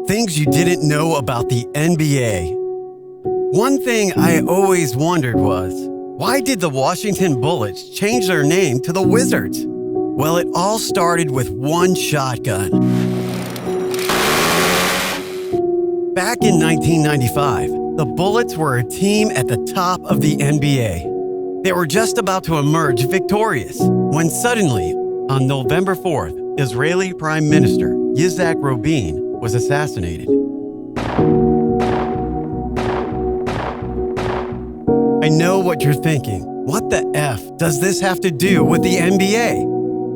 Things you didn't know about the NBA. One thing I always wondered was, why did the Washington Bullets change their name to the Wizards? Well, it all started with one shotgun. Back in 1995, the Bullets were a team at the top of the NBA. They were just about to emerge victorious when suddenly, on November 4th, Israeli Prime Minister Yitzhak Rabin was assassinated. I know what you're thinking. What the F does this have to do with the NBA?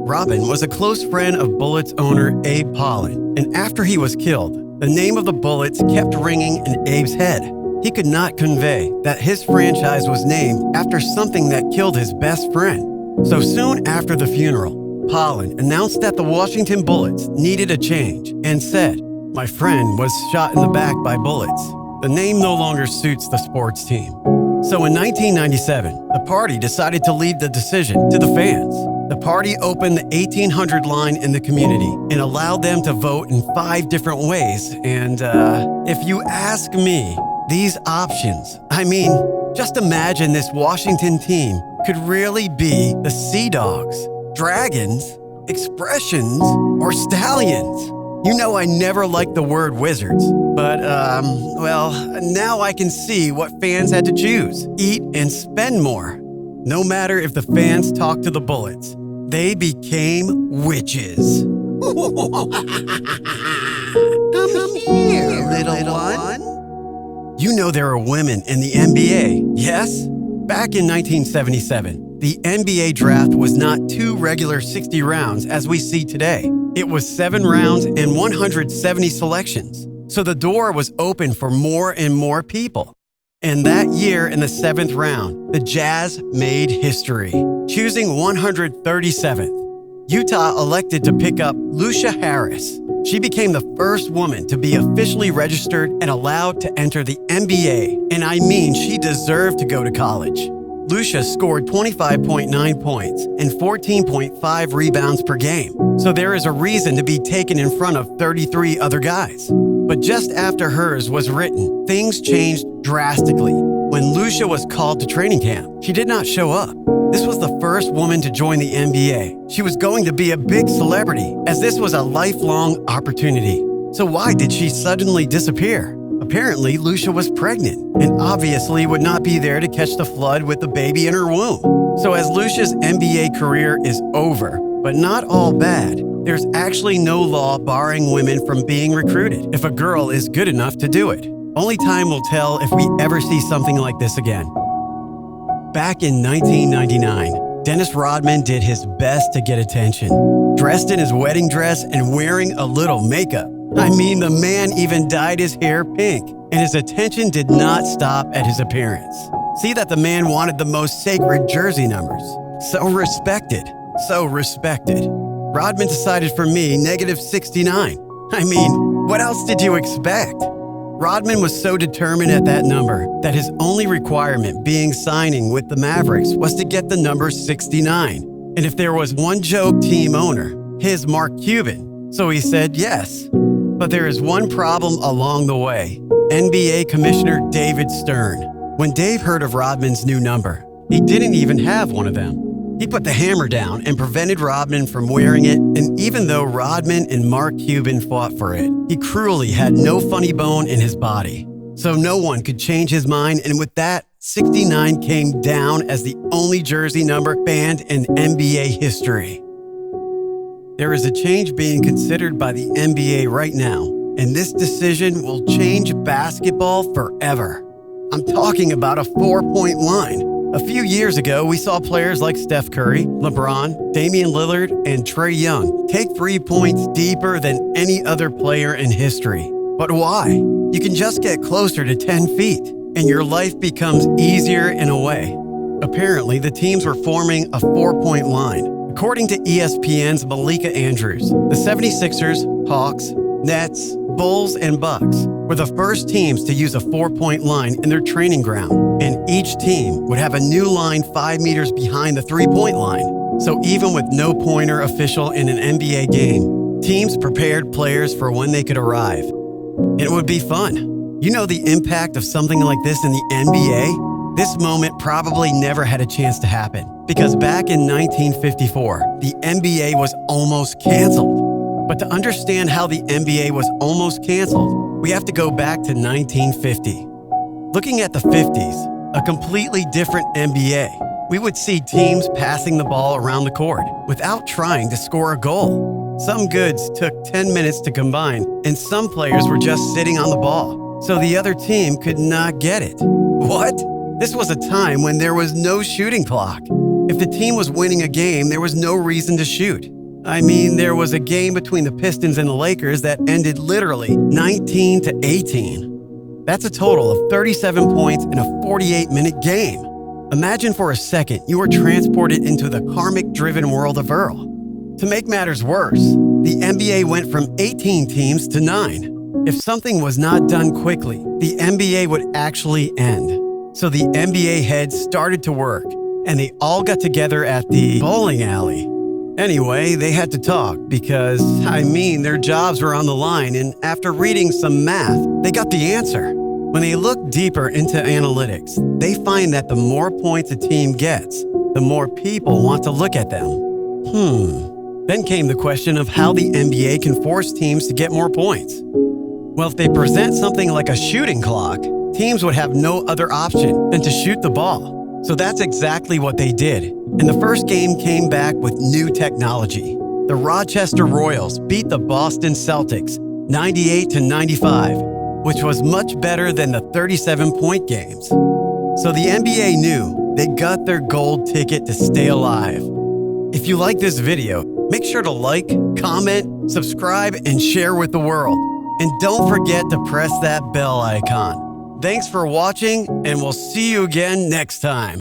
Rabin was a close friend of Bullets owner Abe Pollin, and after he was killed, the name of the Bullets kept ringing in Abe's head. He could not convey that his franchise was named after something that killed his best friend. So soon after the funeral, Pollin announced that the Washington Bullets needed a change and said, "My friend was shot in the back by bullets. The name no longer suits the sports team." So in 1997, the party decided to leave the decision to the fans. The party opened the 1800 line in the community and allowed them to vote in 5 different ways. And if you ask me, these options, just imagine this Washington team could really be the Sea Dogs, Dragons, Expressions, or Stallions. You know I never liked the word Wizards, but, now I can see what fans had to choose. Eat and spend more. No matter if the fans talked to the Bullets, they became witches. Come here, little one. You know there are women in the NBA, yes? Back in 1977, the NBA draft was not 2 regular 60 rounds as we see today. It was 7 rounds and 170 selections. So the door was open for more and more people. And that year in the 7th round, the Jazz made history, choosing 137th. Utah elected to pick up Lucia Harris. She became the first woman to be officially registered and allowed to enter the NBA. And she deserved to go to college. Lucia scored 25.9 points and 14.5 rebounds per game. So there is a reason to be taken in front of 33 other guys. But just after hers was written, things changed drastically. When Lucia was called to training camp, she did not show up. This was the first woman to join the NBA. She was going to be a big celebrity, as this was a lifelong opportunity. So why did she suddenly disappear? Apparently, Lucia was pregnant and obviously would not be there to catch the flood with the baby in her womb. So as Lucia's NBA career is over, but not all bad, there's actually no law barring women from being recruited if a girl is good enough to do it. Only time will tell if we ever see something like this again. Back in 1999, Dennis Rodman did his best to get attention. Dressed in his wedding dress and wearing a little makeup. The man even dyed his hair pink, and his attention did not stop at his appearance. See that the man wanted the most sacred jersey numbers. So respected. Rodman decided for me, -69. What else did you expect? Rodman was so determined at that number that his only requirement being signing with the Mavericks was to get the number 69. And if there was one joke team owner, his Mark Cuban. So he said yes. But there is one problem along the way. NBA Commissioner David Stern. When Dave heard of Rodman's new number, he didn't even have one of them. He put the hammer down and prevented Rodman from wearing it, and even though Rodman and Mark Cuban fought for it, he cruelly had no funny bone in his body. So no one could change his mind, and with that, 69 came down as the only jersey number banned in NBA history. There is a change being considered by the NBA right now, and this decision will change basketball forever. I'm talking about a 4-point line. A few years ago, we saw players like Steph Curry, LeBron, Damian Lillard, and Trae Young take 3 points deeper than any other player in history. But why? You can just get closer to 10 feet, and your life becomes easier in a way. Apparently, the teams were forming a 4-point line. According to ESPN's Malika Andrews, the 76ers, Hawks, Nets, Bulls, and Bucks were the first teams to use a 4-point line in their training ground, and each team would have a new line 5 meters behind the 3-point line. So even with no pointer official in an NBA game, teams prepared players for when they could arrive. It would be fun. You know the impact of something like this in the NBA? This moment probably never had a chance to happen because back in 1954, the NBA was almost canceled. But to understand how the NBA was almost canceled, we have to go back to 1950. Looking at the 50s, a completely different NBA. We would see teams passing the ball around the court without trying to score a goal. Some goods took 10 minutes to combine, and some players were just sitting on the ball, so the other team could not get it. What? This was a time when there was no shooting clock. If the team was winning a game, there was no reason to shoot. I mean, there was a game between the Pistons and the Lakers that ended literally 19-18. That's a total of 37 points in a 48-minute game. Imagine for a second you were transported into the karmic-driven world of Earl. To make matters worse, the NBA went from 18 teams to 9. If something was not done quickly, the NBA would actually end. So the NBA heads started to work, and they all got together at the bowling alley. Anyway, they had to talk because, their jobs were on the line, and after reading some math, they got the answer. When they look deeper into analytics, they find that the more points a team gets, the more people want to look at them. Then came the question of how the NBA can force teams to get more points. Well, if they present something like a shooting clock, teams would have no other option than to shoot the ball. So that's exactly what they did. And the first game came back with new technology. The Rochester Royals beat the Boston Celtics 98-95. Which was much better than the 37-point games. So the NBA knew they got their gold ticket to stay alive. If you like this video, make sure to like, comment, subscribe, and share with the world. And don't forget to press that bell icon. Thanks for watching, and we'll see you again next time.